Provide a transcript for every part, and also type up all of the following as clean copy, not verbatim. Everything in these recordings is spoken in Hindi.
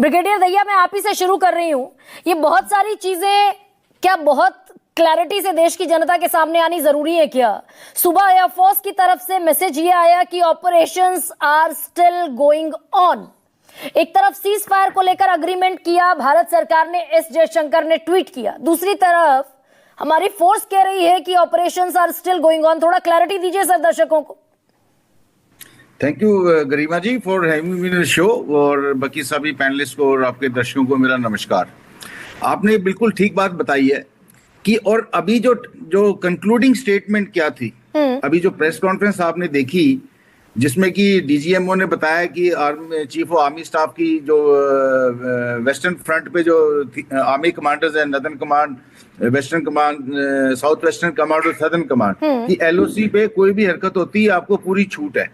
ब्रिगेडियर दहिया, मैं आप ही से शुरू कर रही हूं। ये बहुत सारी चीजें क्या बहुत क्लैरिटी से देश की जनता के सामने आनी जरूरी है क्या? सुबह एयरफोर्स की तरफ से मैसेज ये आया कि operations are still going on. एक तरफ सीज फायर को लेकर अग्रीमेंट किया भारत सरकार ने, एस जयशंकर ने ट्वीट किया। दूसरी तरफ हमारी फोर्स कह रही है कि operations are still going on. थोड़ा क्लैरिटी दीजिए सर दर्शकों को। Thank you Garima ji for having me in the show, और बाकी सभी पैनलिस्ट को और आपके दर्शकों को मेरा नमस्कार। आपने बिल्कुल ठीक बात बताई है कि और अभी जो कंक्लूडिंग स्टेटमेंट क्या थी, अभी जो प्रेस कॉन्फ्रेंस आपने देखी जिसमें कि डीजीएमओ ने बताया कि चीफ ऑफ आर्मी स्टाफ की जो वेस्टर्न फ्रंट पे जो आर्मी कमांडर्स है, northern command, western command, south western command और सदर्न कमांड की एलओसी पे कोई भी हरकत होती है आपको पूरी छूट है।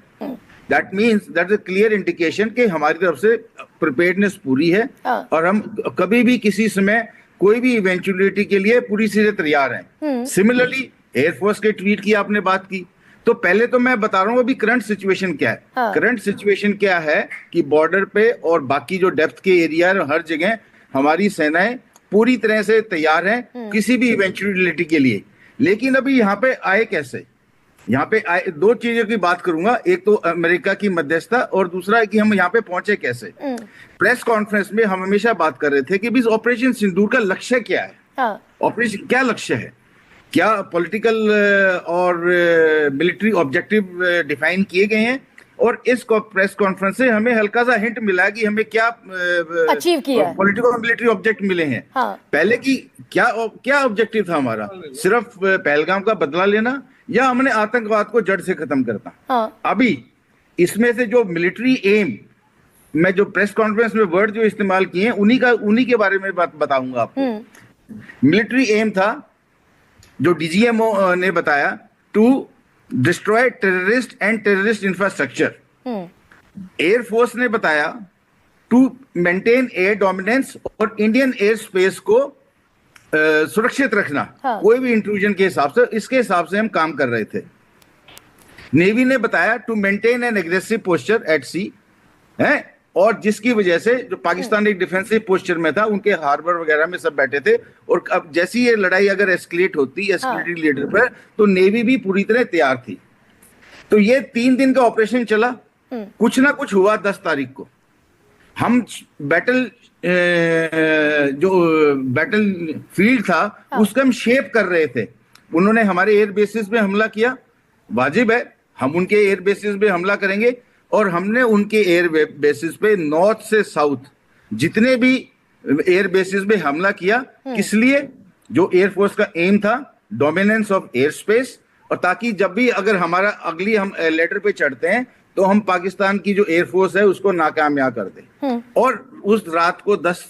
That means that is a clear indication कि हमारी तरफ से प्रिपेयर्डनेस पूरी है और हम कभी भी किसी समय कोई भी इवेंचुअलिटी के लिए पूरी तरह तैयार हैं। सिमिलरली एयरफोर्स के ट्वीट की आपने बात की, तो पहले तो मैं बता रहा हूँ अभी करंट सिचुएशन क्या है। करंट सिचुएशन क्या है कि बॉर्डर पे और बाकी जो डेप्थ के एरिया है हर जगह हमारी सेनाएं पूरी तरह से तैयार हैं किसी भी इवेंचुअलिटी के लिए। लेकिन अभी यहाँ पे आए कैसे? यहाँ पे आए, दो चीजों की बात करूंगा, एक तो अमेरिका की मध्यस्थता और दूसरा है कि हम यहाँ पे पहुंचे कैसे। प्रेस कॉन्फ्रेंस में हम हमेशा बात कर रहे थे कि ऑपरेशन सिंदूर का लक्ष्य क्या है। ऑपरेशन क्या लक्ष्य है, क्या पॉलिटिकल और मिलिट्री ऑब्जेक्टिव डिफाइन किए गए हैं, और इस प्रेस कॉन्फ्रेंस से हमें हल्का सा हिंट मिला कि हमें क्या अचीव किया, पॉलिटिकल और मिलिट्री ऑब्जेक्ट मिले हैं। पहले की क्या ऑब्जेक्टिव था हमारा? सिर्फ पहलगाम का बदला लेना या हमने आतंकवाद को जड़ से खत्म करना। अभी इसमें से जो मिलिट्री एम, मैं जो प्रेस कॉन्फ्रेंस में वर्ड जो इस्तेमाल किए हैं उन्हीं के बारे में बताऊंगा आपको। मिलिट्री एम था जो डीजीएमओ ने बताया, to destroy terrorist and terrorist infrastructure. Air force ने बताया टू मेंटेन एयर डोमिनेंस और इंडियन एयर स्पेस को सुरक्षित रखना कोई भी इंट्रूजन के हिसाब से। इसके हिसाब से हम काम कर रहे थे। नेवी ने बताया to maintain an aggressive posture at sea है, और जिसकी वजह से जो पाकिस्तान एक डिफेंसिव पोस्चर में था, उनके हार्बर वगैरह में सब बैठे थे, और अब जैसी ये लड़ाई अगर एस्केलेट होती एस्केलेटिंग लीडर पर, तो नेवी भी पूरी तरह तैयार थी। तो ये 3 दिन का ऑपरेशन चला। कुछ ना कुछ हुआ 10 तारीख को। हम जो बैटल फील्ड था उसका हम शेप कर रहे थे। उन्होंने हमारे एयर बेसिस पे हमला किया, वाजिब है, हम उनके एयर बेसिस पे हमला करेंगे, और हमने उनके एयर बेसिस पे नॉर्थ से साउथ जितने भी एयर बेसिस पे हमला किया। किस लिए? जो एयरफोर्स का एम था, डोमिनेंस ऑफ एयर स्पेस, और ताकि जब भी अगर हमारा अगली हम लेटर पे चढ़ते हैं तो हम पाकिस्तान की जो एयरफोर्स है उसको नाकामयाब कर दें। और उस रात को 10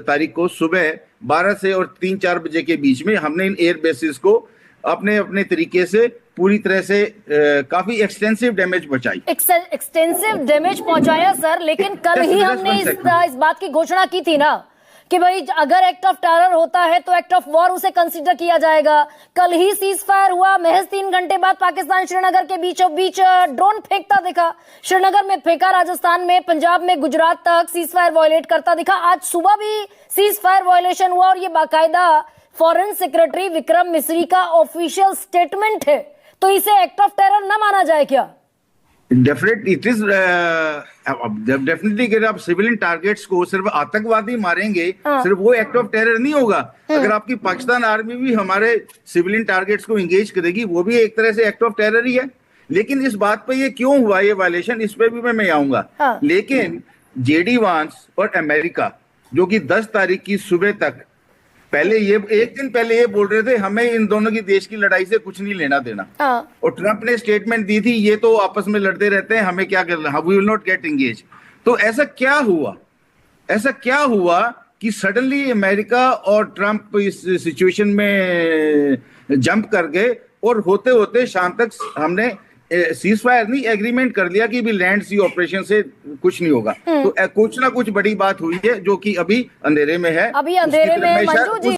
तारीख को सुबह 12 से और 3-4 बजे के बीच में हमने इन एयर बेसिस को अपने अपने तरीके से पूरी तरह से काफी एक्सटेंसिव डैमेज पहुंचाई। एक्सटेंसिव डैमेज पहुंचाया सर, लेकिन कल ही हमने इस बात की घोषणा की थी ना कि भाई अगर एक्ट ऑफ टेरर होता है तो एक्ट ऑफ वॉर उसे कंसीडर किया जाएगा। कल ही सीज फायर हुआ, महज 3 घंटे बाद पाकिस्तान श्रीनगर के बीचों बीच ड्रोन फेंकता दिखा। श्रीनगर में फेंका, राजस्थान में, पंजाब में, गुजरात तक सीज फायर वायलेट करता दिखा। आज सुबह भी सीज फायर वायलेशन हुआ, और ये बाकायदा फॉरेन सेक्रेटरी विक्रम मिस्री का ऑफिशियल स्टेटमेंट है। तो इसे एक्ट ऑफ टेरर न माना जाए क्या? Definitely it is definitely. अगर आप सिविलियन टारगेट्स को सिर्फ आतंकवादी मारेंगे, सिर्फ वो एक्ट ऑफ टेरर नहीं होगा। अगर आपकी पाकिस्तान आर्मी भी हमारे सिविलियन टारगेट्स को एंगेज करेगी, वो भी एक तरह से एक्ट ऑफ टेरर ही है। लेकिन इस बात पे ये क्यों हुआ, ये वायलेशन, इस पे भी मैं आऊंगा। लेकिन जेडी वांस और अमेरिका जो कि 10 तारीख की सुबह तक पहले ये एक दिन पहले ये बोल रहे थे हमें इन दोनों की देश की लड़ाई से कुछ नहीं लेना देना, और ट्रंप ने स्टेटमेंट दी थी ये तो आपस में लड़ते रहते हैं, हमें क्या करना, we will not get engage. तो ऐसा क्या हुआ कि सडनली अमेरिका और ट्रंप इस सिचुएशन में जंप कर गए, और होते होते शाम तक हमने सीज फायर नहीं एग्रीमेंट कर लिया कि भी लैंड सी ऑपरेशन से कुछ नहीं होगा। तो कुछ ना कुछ बड़ी बात हुई है जो कि अभी अंधेरे में है। अभी अंधेरे में मंजू जी